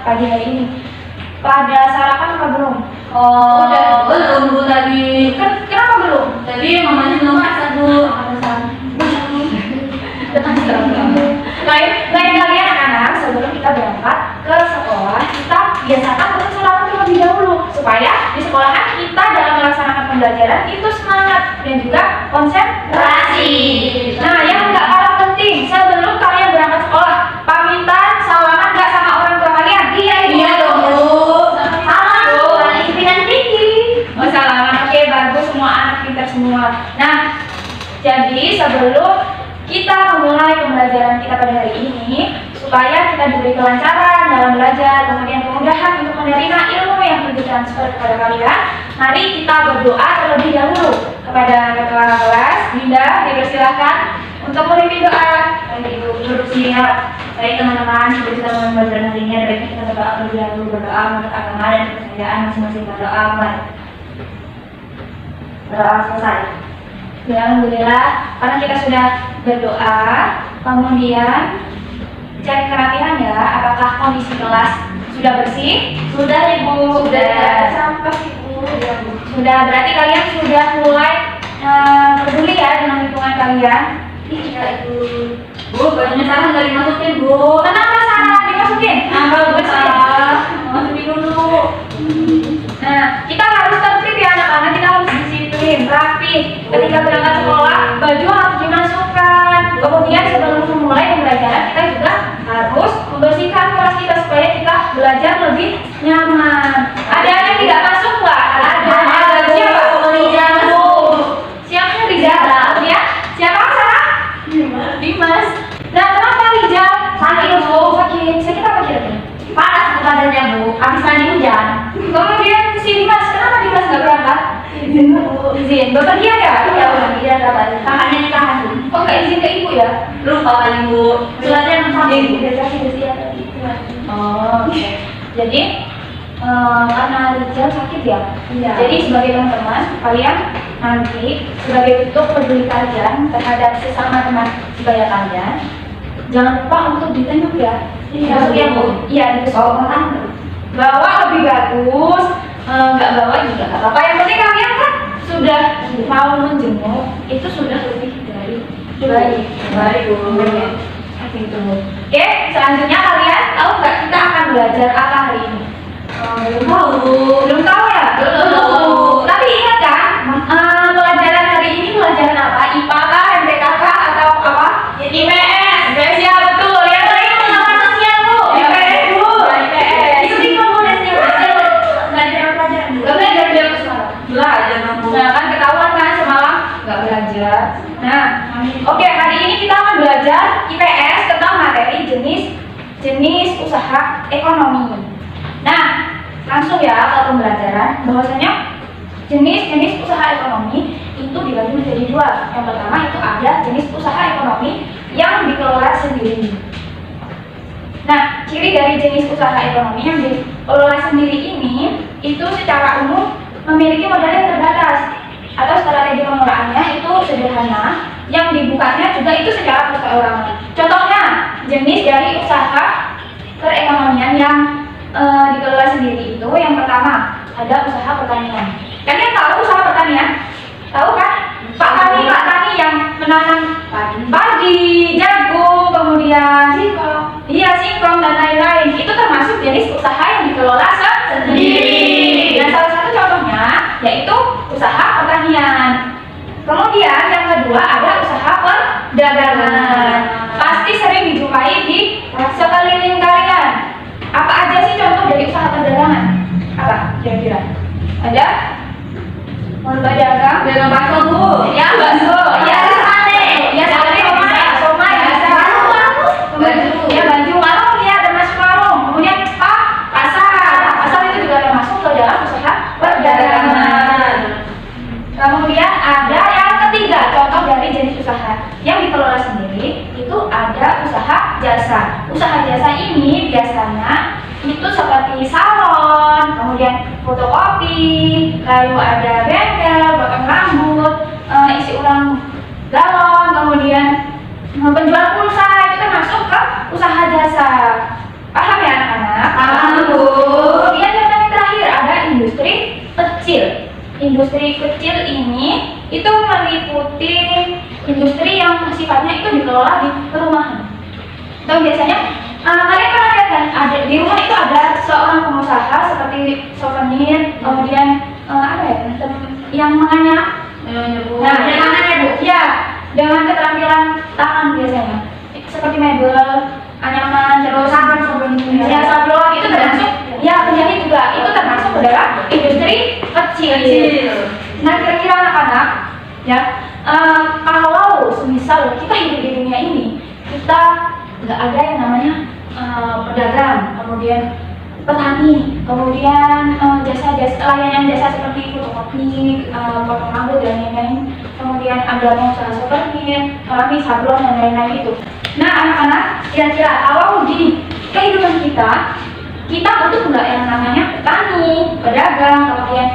pagi hari ini. Pada sarapan apa belum? Oh, udah belum Bu tadi. Kenapa belum? Tadi mamanya belum masak Bu. Lain kalian anak-anak, sebelum kita berangkat ke sekolah, kita biasakan untuk sarapan terlebih dahulu supaya di sekolahan kita dalam melaksanakan pembelajaran itu semangat dan juga konsentrasi. Nah, yang nggak kalah penting, sebelum kalian berangkat sekolah, pamitan salaman nggak sama orang tua kalian? Iya dong Bu. Salam, pimpinan tinggi. Oh, salaman, oke, bagus, semua anak pintar semua. Nah, jadi sebelum kita memulai pembelajaran kita pada hari ini, supaya kita diberi kelancaran dalam belajar, kemudian kemudahan untuk menerima ilmu yang ditransfer kepada kalian, mari kita berdoa terlebih dahulu kepada ketua kelas. Dinda, dipersilahkan untuk memimpin doa. Ibu duduk siap. Baik teman-teman, sebelum kita mulai pembelajaran hari ini, ada baiknya kita berdoa terlebih dahulu, berdoa menurut agama dan kepercayaan masing-masing. Berdoa mulai. Berdoa selesai. Ya, alhamdulillah, karena kita sudah berdoa, kemudian cek kerapihan ya, apakah kondisi kelas sudah bersih? Sudah Ibu. Sudah. Sampah Ibu. Sudah, berarti kalian sudah mulai peduli ya dengan lingkungan kalian. Iya Ibu. Bu, bajunya Sarah nggak dimasukin Bu. Kenapa Sarah dimasukin? Kalau besar, masukin dulu. Nah, kita harus tertib ya anak-anak, kita harus disiplin, rapi. Ketika berangkat sekolah, baju harus dimasukkan. Kemudian sebelum memulai pembelajaran, kita juga harus membersihkan kelas kita supaya kita belajar lebih nyaman. Ada yang tidak masuk nggak? Ada. Siapa? Rizal Bu. Siapa Rizal? Ya? Siapa Sarah? Dimas. Nah, kenapa Rizal? Sakit Bu. Sakit apa kira-kira? Panas Bu badannya Bu. Habis mandi hujan. Kemudian si Dimas, kenapa Dimas nggak berangkat? Izin Bu. Izin. Bepergian ya? Iya Bu. Iya kabar. Tangannya ditahan Bu. Oh, nggak izin ke ibu ya? Lupa kali Bu. Suratnya mengambil Bu. Oh, oke. Jadi karena Rizal sakit ya. Iya. Jadi sebagai teman-teman, kalian nanti sebagai bentuk peduli kalian terhadap sesama teman sebaya kalian, jangan lupa untuk ditengok ya. Iya, Ya Bu. Iya, Oh, bawa lebih bagus, nggak bawa juga nggak apa-apa. Yang penting kalian kan sudah mau menjenguk, itu sudah lebih dari baik. baik Bu. Gitu. Oke, selanjutnya kalian tahu nggak kita akan belajar apa hari ini? Belum tahu Bu. Belum tahu ya? Belum. Tapi ingat kan, pelajaran hari ini pelajaran apa? IPA kah, MTK kah, atau apa? IPS. IPS ya betul. Yang lain pengawasan sosial Bu. IPS Bu. IPS. Itu di komodasi belajar pelajaran Bu. Gak belajar dia ke semalam. Belajar Bu. Nah kan ketahuan kan semalam nggak belajar. Nah, oke, hari ini kita akan belajar IPS tentang materi jenis usaha ekonomi. Nah, langsung ya ke pembelajaran. Bahwasanya jenis usaha ekonomi itu dibagi menjadi dua. Yang pertama itu ada jenis usaha ekonomi yang dikelola sendiri. Nah, ciri dari jenis usaha ekonomi yang dikelola sendiri ini itu secara umum memiliki modal yang terbatas atau strategi pengelolaannya itu sederhana, yang dibukanya juga itu secara perseorangan. Contohnya, jenis dari usaha perekonomian yang dikelola sendiri itu yang pertama ada usaha pertanian. Kalian tahu usaha pertanian? Tahu kan? Pak Tani yang menanam padi, jagung, kemudian singkong dan lain-lain. Itu termasuk jenis usaha yang dikelola sendiri. Dan salah satu contohnya yaitu usaha pertanian. Kemudian yang kedua ada usaha perdagangan. Pasti sering dijumpai di sekeliling kalian. Apa aja sih contoh dari usaha perdagangan? Apa kira-kira? Ada? Mau berdagang? Dagang bakso Bu. Ya, bakso. Ya, sate. Ya, sate bisa. Somai bisa. Baju. Ya, baju. Warung ya, termasuk warung. Kemudian pasar. Pasar itu juga termasuk ke dalam usaha perdagangan. Kemudian ada yang ketiga, contoh dari jenis usaha yang dikelola sendiri itu ada usaha jasa. Usaha jasa ini biasanya itu seperti salon, kemudian fotokopi, lalu ada bengkel, potong rambut, isi ulang galon, kemudian penjual pulsa, itu termasuk ke usaha jasa. Paham ya anak-anak? Paham. industri kecil ini itu meliputi industri yang sifatnya itu dikelola di perumahan. Atau biasanya kalian pernah lihat kan, ada di rumah itu ada seorang pengusaha seperti souvenir, kemudian apa ya, yang mengayak. Nah, ya, dengan keterampilan tangan biasanya, seperti mebel, anyaman, terus sablon itu termasuk. Ya, penjahit juga itu termasuk ke dalam industri kecil. Nah, kira-kira anak-anak, ya, kalau semisal kita hidup di dunia ini, kita nggak ada yang namanya pedagang, kemudian petani, kemudian jasa-jasa layanan jasa seperti fotokopi, potong rambut dan lain-lain, kemudian ada pengusaha souvenir, keramik, sablon dan lain-lain itu. Nah, anak-anak, kira-kira kalau di kehidupan kita butuh nggak yang namanya petani, pedagang, kemudian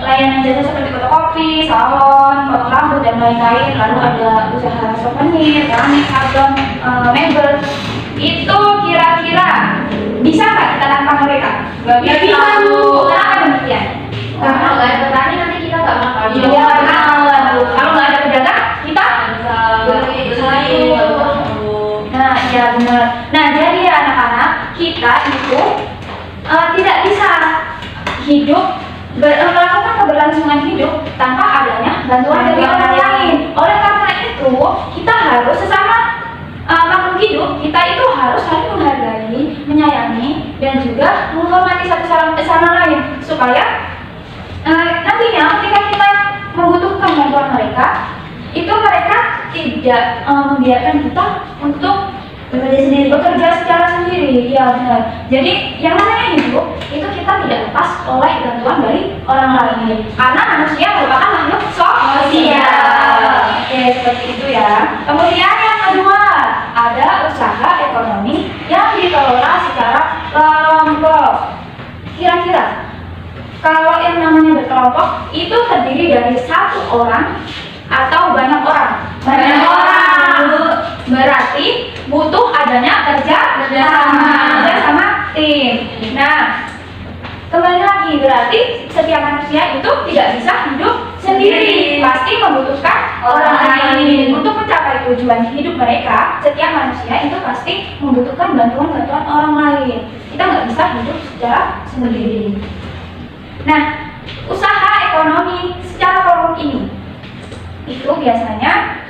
layanan jasa seperti fotokopi, salon, potong rambut dan lain-lain, lalu ada usaha souvenir, keramik, sablon, mebel. Itu kira-kira bisa nggak kita tanpa mereka? Nggak bisa. Kenapa demikian? Karena nggak ada petani nanti kita nggak makan. Iya, kalau nggak ada pedagang kita bersaing. Nah, ya benar. Nah, jadi ya anak-anak, kita itu tidak bisa hidup melakukan keberlangsungan hidup tanpa adanya bantuan dari orang lain. Oleh karena itu, kita harus sesama makhluk hidup, kita itu harus saling menghargai, menyayangi, dan juga menghormati satu sama lain supaya nantinya ketika kita membutuhkan bantuan mereka, itu mereka tidak membiarkan kita untuk bekerja secara sendiri. Ya benar. Jadi yang namanya hidup itu kita tidak lepas oleh bantuan dari orang lain, karena manusia merupakan makhluk sosial. Oke, seperti itu ya. Kemudian yang kedua, ada usaha ekonomi yang dikelola secara kelompok. Kira-kira kalau yang namanya berkelompok itu terdiri dari satu orang atau banyak orang? Banyak orang. Berarti butuh adanya kerja sama tim. Nah, kembali lagi, berarti setiap manusia itu tidak bisa hidup sendiri, pasti membutuhkan orang lain. Untuk mencapai tujuan hidup mereka, setiap manusia itu pasti membutuhkan bantuan orang lain. Kita nggak bisa hidup secara sendiri. Nah, usaha ekonomi secara kelompok ini itu biasanya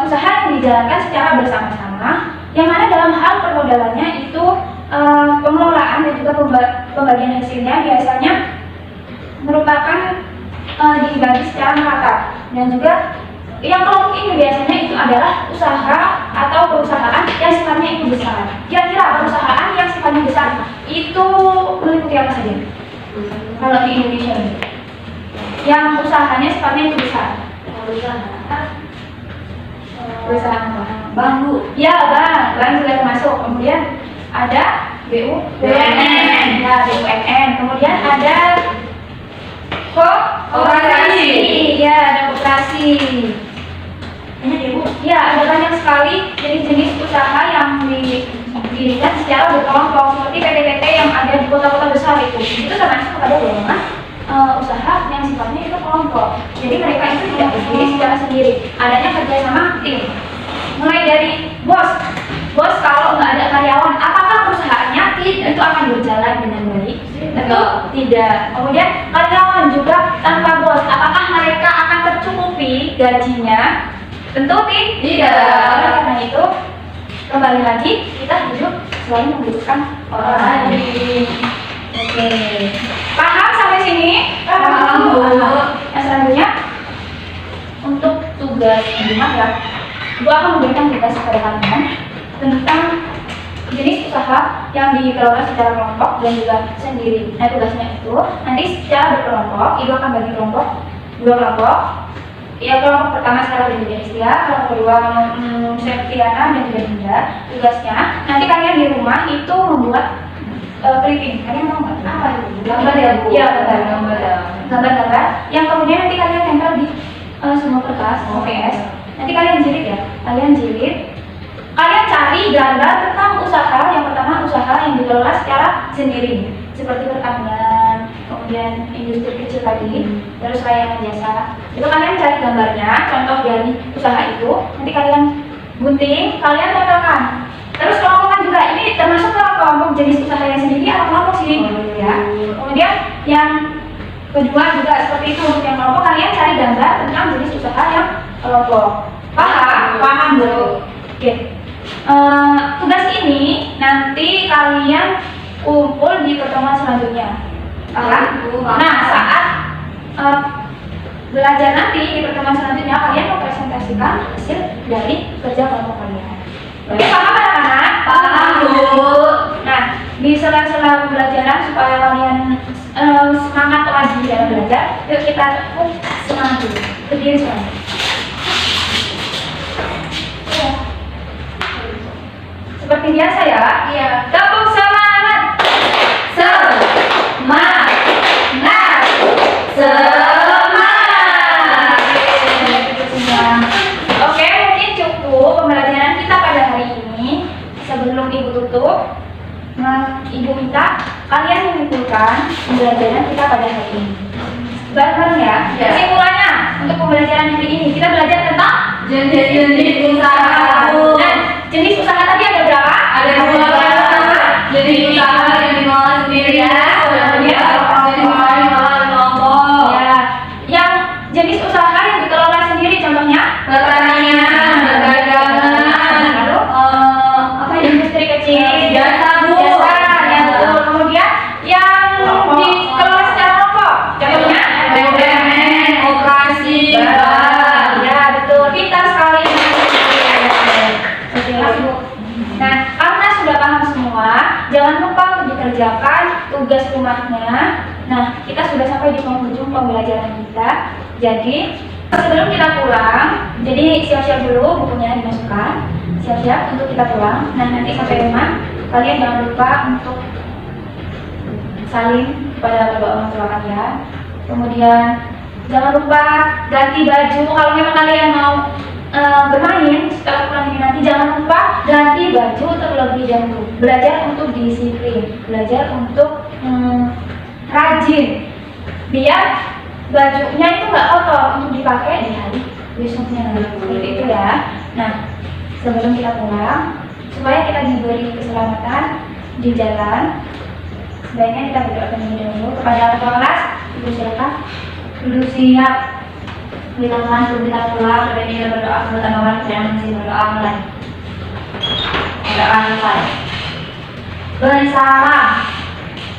usaha yang dijalankan secara bersama-sama, yang mana dalam hal permodalannya itu pengelolaan dan juga pembagian hasilnya biasanya merupakan dibagi secara merata. Dan juga yang kelompok ini biasanya itu adalah usaha atau perusahaan yang sifatnya itu besar. Kira-kira perusahaan yang sifatnya besar itu meliputi apa saja? Kalau di Indonesia ini, yang usahanya sifatnya itu besar. Perusahaan bambu. Ya, bang juga termasuk. Kemudian ada BUMN. Ya, BUMN. Kemudian ada koperasi. Ya, ada koperasi. Ya, ada banyak sekali jenis-jenis usaha yang didirikan secara berkelompok seperti PT-PT yang ada di kota-kota besar itu termasuk kepada golongan usaha yang sifatnya itu kelompok. Jadi mereka itu tidak berdiri secara sendiri, adanya kerjasama tim. Mulai dari bos kalau nggak ada karyawan, apakah perusahaannya itu akan berjalan dengan baik? Tentu tidak. Kemudian karyawan juga tanpa bos, apakah mereka akan tercukupi gajinya? Tentu tidak. Oleh karena itu, kembali lagi kita hidup selalu membutuhkan orang lain. Oke, paham sampai sini? Paham, Bu. Yang selanjutnya untuk tugas di rumah ya, Bu akan memberikan tugas kepada kalian tentang jenis usaha yang dikelola secara kelompok dan juga sendiri. Nah, tugasnya itu nanti secara berkelompok, Ibu akan bagi kelompok dua kelompok. Ya, kelompok pertama secara Dinda Istia, kelompok kedua Septiana dan juga Dinda. Tugasnya nanti kalian di rumah itu membuat clipping. Kalian mau nggak? Apa itu? Gambar ya, Bu? Iya, gambar. Yang kemudian nanti kalian tempel di semua kertas OPS. Nanti kalian jilid ya. Kalian cari gambar tentang usaha. Yang pertama usaha yang dikelola secara sendiri, seperti pertanian, kemudian industri kecil tadi, terus layanan jasa. Itu kalian cari gambarnya, contoh dari usaha itu, nanti kalian gunting, kalian tempelkan. Terus kelompokkan juga, ini termasuk ke kelompok jenis usahanya sendiri atau kelompok sih? Ya. Kemudian yang kedua juga seperti itu, untuk yang kelompok kalian cari gambar tentang jenis usaha yang kelompok. Paham? Paham dulu. Oke. Tugas ini nanti kalian kumpul di pertemuan selanjutnya. Paham? Nah, saat belajar nanti di pertemuan selanjutnya kalian mempresentasikan hasil dari kerja kelompok kalian. Oke, paham anak-anak? Paham, Bu. Nah, di sela-sela pembelajaran supaya kalian semangat lagi dalam belajar, yuk kita semangat dulu. Berdiri semuanya. Seperti biasa ya. Iya. Tepuk semangat. Semangat. Semangat. Oke, mungkin cukup pembelajaran kita pada hari ini. Sebelum Ibu tutup, Ibu minta kalian menyimpulkan pembelajaran kita pada hari ini. Bareng-bareng ya. Ya. Kesimpulannya untuk pembelajaran hari ini kita belajar tentang Jenis-jenis usaha. dan jenis usaha tadi ada berapa? Ada dua. Jenis usaha yang dikelola sendiri ya. Jenis usaha yang dikelola kelompok. Ya. Yang jenis usaha yang dikelola sendiri contohnya Pertanian, perdagangan, lalu apa ya? industri kecil, Jasa, Bu. jasa, ya betul. Kemudian yang dikelola secara kelompok, contohnya BUMN, operasi, bank. ya betul. Pintar sekali. Oke. Nah, karena sudah paham semua, jangan lupa untuk dikerjakan tugas rumahnya. Nah, kita sudah sampai di penghujung pembelajaran kita. Jadi, sebelum kita pulang, jadi siap-siap dulu bukunya dimasukkan. Siap-siap untuk kita pulang. Nah, nanti sampai rumah, kalian jangan lupa untuk salim kepada kedua orang tua kalian. Kemudian, jangan lupa ganti baju. Kalau memang kalian mau bermain setelah pulang ini nanti, jangan lupa ganti baju terlebih dahulu. Belajar untuk disiplin, belajar untuk rajin, biar bajunya itu nggak kotor untuk dipakai di hari besoknya. Seperti itu ya. Nah, sebelum kita pulang, supaya kita diberi keselamatan di jalan, sebaiknya kita berdoa terlebih dahulu kepada ketua kelas. Ibu silakan. Duduk siap. Kita langsung kita pulang, dan kita berdoa kepada Allah dan masih berdoa mulai. Berdoa mulai. Bersalam.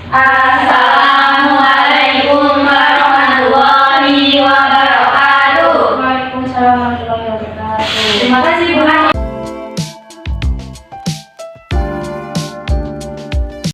Assalamualaikum.